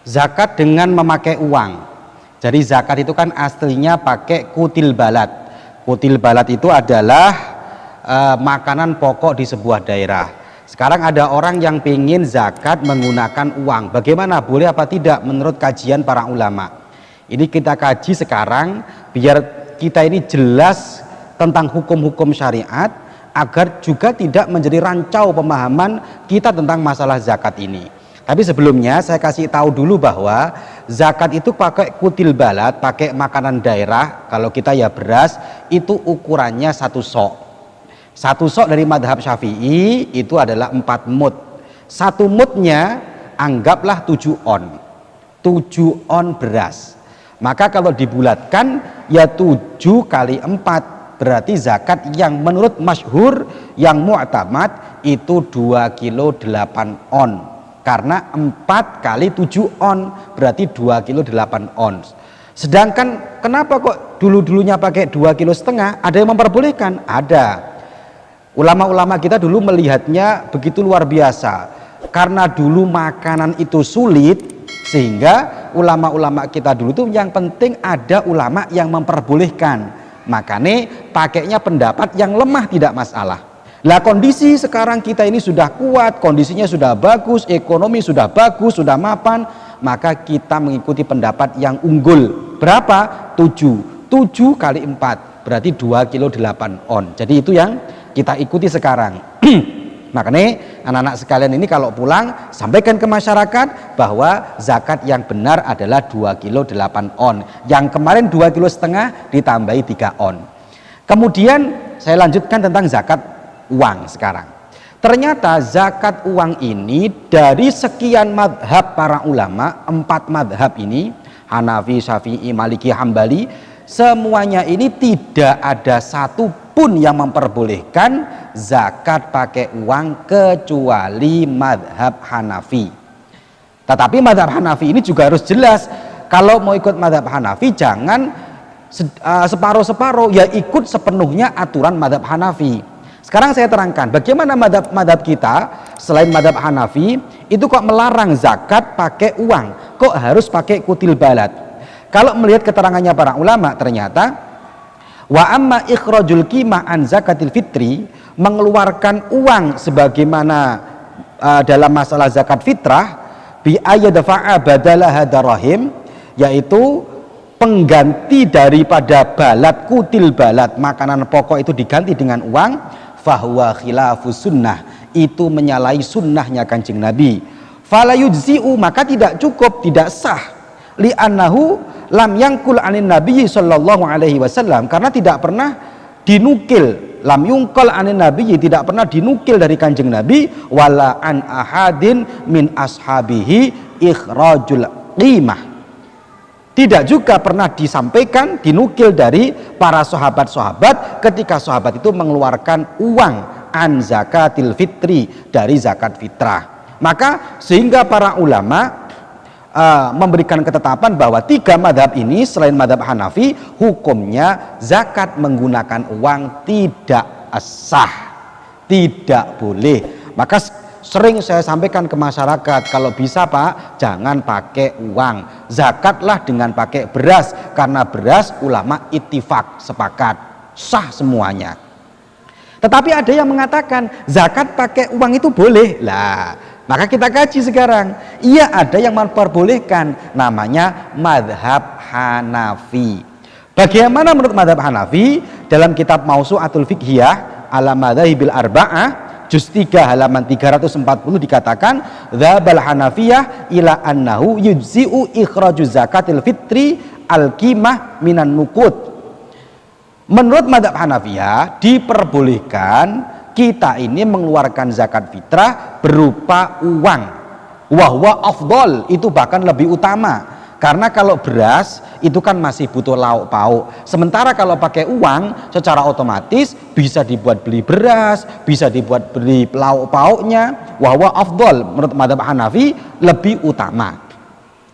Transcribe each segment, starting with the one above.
zakat dengan memakai uang. Jadi zakat itu kan aslinya pakai kutil balad. Kutil balad itu adalah makanan pokok di sebuah daerah. Sekarang ada orang yang ingin zakat menggunakan uang. Bagaimana? Boleh apa tidak menurut kajian para ulama? Ini kita kaji sekarang biar kita ini jelas tentang hukum-hukum syariat, agar juga tidak menjadi rancau pemahaman kita tentang masalah zakat ini. Tapi sebelumnya saya kasih tahu dulu bahwa zakat itu pakai kutil balad, pakai makanan daerah. Kalau kita ya beras, itu ukurannya 1 sok. 1 sok dari madhab Syafi'i itu adalah 4 mud. 1 mudnya anggaplah 7 on. 7 on beras. Maka kalau dibulatkan ya 7 kali 4. Berarti zakat yang menurut masyhur, yang mu'tamad itu 2 kilo 8 on. Karena 4 kali 7 on berarti 2 kilo 8 ons. Sedangkan kenapa kok dulu-dulunya pakai 2,5 kilo? Ada yang memperbolehkan? Ada. Ulama-ulama kita dulu melihatnya begitu luar biasa. Karena dulu makanan itu sulit, sehingga ulama-ulama kita dulu tuh yang penting ada ulama yang memperbolehkan. Makanya pakainya pendapat yang lemah tidak masalah. Lah kondisi sekarang kita ini sudah kuat, kondisinya sudah bagus, ekonomi sudah bagus, sudah mapan, maka kita mengikuti pendapat yang unggul. Berapa? 7 kali 4 berarti 2 kilo 8 on. Jadi itu yang kita ikuti sekarang. Makanya anak-anak sekalian ini kalau pulang sampaikan ke masyarakat bahwa zakat yang benar adalah 2 kilo 8 on. Yang kemarin 2,5 kilo ditambahi 3 on. Kemudian saya lanjutkan tentang zakat uang sekarang. Ternyata zakat uang ini dari sekian madhab para ulama, 4 madhab ini, Hanafi, Syafi'i, Maliki, Hambali, semuanya ini tidak ada satu pun yang memperbolehkan zakat pakai uang kecuali madhab Hanafi. Tetapi madhab Hanafi ini juga harus jelas. Kalau mau ikut madhab Hanafi jangan separuh-separuh, ya ikut sepenuhnya aturan madhab Hanafi. Sekarang saya terangkan bagaimana madhab kita selain madhab Hanafi itu kok melarang zakat pakai uang, kok harus pakai kutil balad. Kalau melihat keterangannya para ulama, ternyata wa amma ikhrajul qimah an zakatil fitri, mengeluarkan uang sebagaimana dalam masalah zakat fitrah, bi ayyadfa'a badalaha darahim, yaitu pengganti daripada balad, kutil balad, makanan pokok itu diganti dengan uang, fahuwa khilafus sunnah, itu menyalahi sunnahnya Kanjeng Nabi. Fala yujzi'u, maka tidak cukup, tidak sah. Li'annahu lam yangkul anin Nabi sallallahu alaihi wasallam, karena tidak pernah dinukil, lam yungkal anin Nabi, tidak pernah dinukil dari Kanjeng Nabi, wala an ahadin min ashabihi ikhrajul qimah, tidak juga pernah disampaikan, dinukil dari para sahabat-sahabat ketika sahabat itu mengeluarkan uang an zakatil fitri, dari zakat fitrah. Maka sehingga para ulama memberikan ketetapan bahwa 3 madhab ini selain madhab Hanafi, hukumnya zakat menggunakan uang tidak sah, tidak boleh. Maka sering saya sampaikan ke masyarakat, kalau bisa Pak jangan pakai uang, zakatlah dengan pakai beras, karena beras ulama ittifaq, sepakat, sah semuanya. Tetapi ada yang mengatakan zakat pakai uang itu boleh. Lah maka kita kaji sekarang. Iya, ada yang memperbolehkan, namanya madhab Hanafi. Bagaimana menurut madhab Hanafi? Dalam kitab Mausu'atul Fiqhiyah ala madhahibil arba'ah, juz 3 halaman 340 dikatakan, dzabal Hanafiyah ila annahu yujzi'u ikhraju zakatil fitri al-qimah minan nuqud. Menurut madhab Hanafiyah diperbolehkan kita ini mengeluarkan zakat fitrah berupa uang, wahwa afdol, itu bahkan lebih utama, karena kalau beras itu kan masih butuh lauk pauk, sementara kalau pakai uang secara otomatis bisa dibuat beli beras, bisa dibuat beli lauk pauknya, wahwa afdol, menurut madhab Hanafi lebih utama.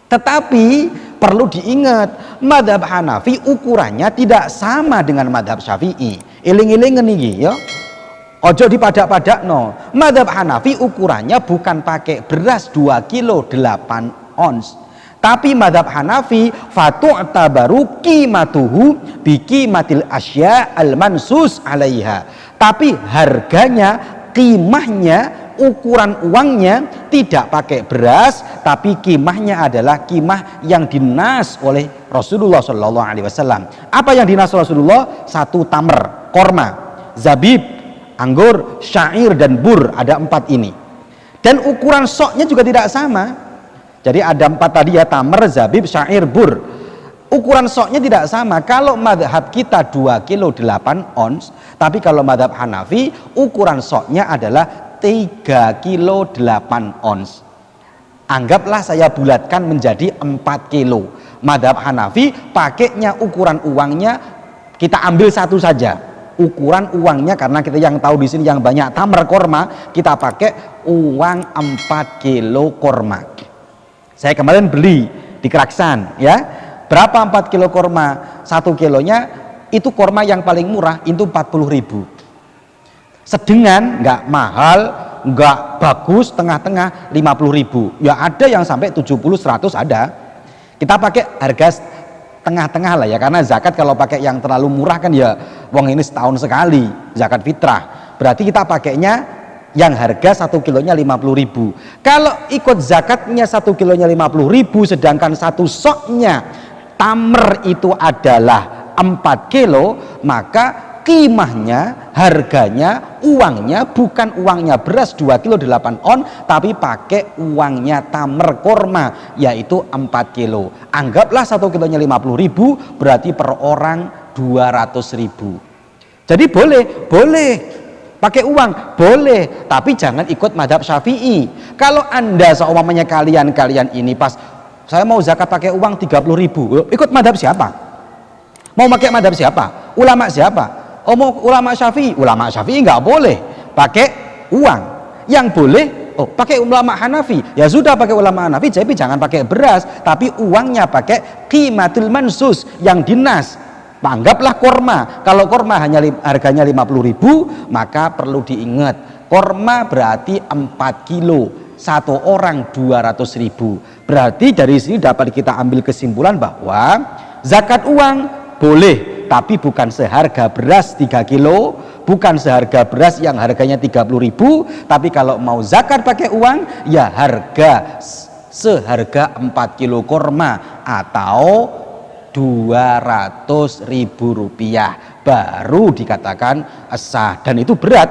Tetapi perlu diingat, madhab Hanafi ukurannya tidak sama dengan madhab Syafi'i. Iling-ilingen iki ya, ojo dipadak-padak no. Madhab Hanafi ukurannya bukan pakai beras 2 kilo 8 ons, Tapi madhab Hanafi fatu'tabaru qimatuhu biqimatil asya al mansus alaiha. Tapi harganya, qimahnya, ukuran uangnya tidak pakai beras, tapi qimahnya adalah qimah yang dinas oleh Rasulullah Shallallahu Alaihi Wasallam. Apa yang dinas Rasulullah? Satu tamer, korma, zabib, anggur, syair dan bur, ada 4 ini. Dan ukuran soknya juga tidak sama. Jadi ada 4 tadi ya, tamer, zabib, syair, bur. Ukuran soknya tidak sama. Kalau madhab kita 2 kilo 8 ons, tapi kalau madhab Hanafi ukuran soknya adalah 3 kilo 8 ons. Anggaplah saya bulatkan menjadi 4 kilo. Madhab Hanafi pakainya ukuran uangnya kita ambil satu saja. Ukuran uangnya, karena kita yang tahu di sini yang banyak tamer korma, kita pakai uang 4 kilo korma. Saya kemarin beli di Keraksan ya. Berapa 4 kilo korma? 1 kilonya itu korma yang paling murah itu 40.000. Sedengan, nggak mahal, nggak bagus, tengah-tengah 50.000. Ya ada yang sampai 70-100 ada. Kita pakai harga tengah-tengah lah ya, karena zakat kalau pakai yang terlalu murah kan ya wong ini setahun sekali zakat fitrah. Berarti kita pakainya yang harga 1 kilonya 50.000. Kalau ikut zakatnya 1 kilonya 50.000, sedangkan satu soknya tamer itu adalah 4 kilo, maka qimahnya, harganya, uangnya bukan uangnya beras 2 kilo 8 on, tapi pakai uangnya tamer korma, yaitu 4 kilo. Anggaplah 1 kilonya 50.000, berarti per orang 200.000. Jadi boleh pakai uang, boleh, tapi jangan ikut madhab Syafi'i. Kalau anda seumpamanya kalian ini pas saya mau zakat pakai uang 30.000, ikut madhab siapa? Mau pakai madhab siapa? Ulama siapa? Ulama Syafi'i. Ulama Syafi'i nggak boleh pakai uang. Yang boleh pakai ulama Hanafi. Ya sudah, pakai ulama Hanafi, tapi jangan pakai beras, tapi uangnya pakai qimatul mansus yang dinas. Anggaplah korma. Kalau korma hanya harganya 50.000, maka perlu diingat korma berarti 4 kilo, satu orang 200.000. Berarti dari sini dapat kita ambil kesimpulan bahwa zakat uang boleh, tapi bukan seharga beras 3 kilo, bukan seharga beras yang harganya 30.000, tapi kalau mau zakat pakai uang ya harga seharga 4 kilo korma atau 200.000 rupiah baru dikatakan sah. Dan itu berat,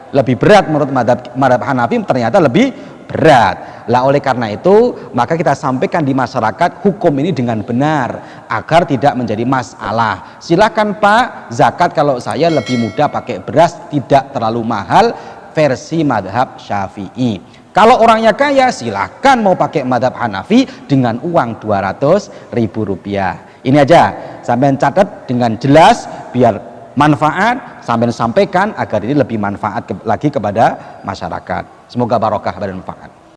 lebih berat menurut madhab Hanafi, ternyata lebih berat. Lah oleh karena itu maka kita sampaikan di masyarakat hukum ini dengan benar agar tidak menjadi masalah. Silakan Pak, zakat kalau saya lebih mudah pakai beras, tidak terlalu mahal, versi madhab Syafi'i. Kalau orangnya kaya silakan mau pakai madhab Hanafi dengan uang 200.000 rupiah. Ini aja sampai catat dengan jelas biar manfaat, sampai sampaikan agar ini lebih manfaat lagi kepada masyarakat. Semoga barokah dan manfaat.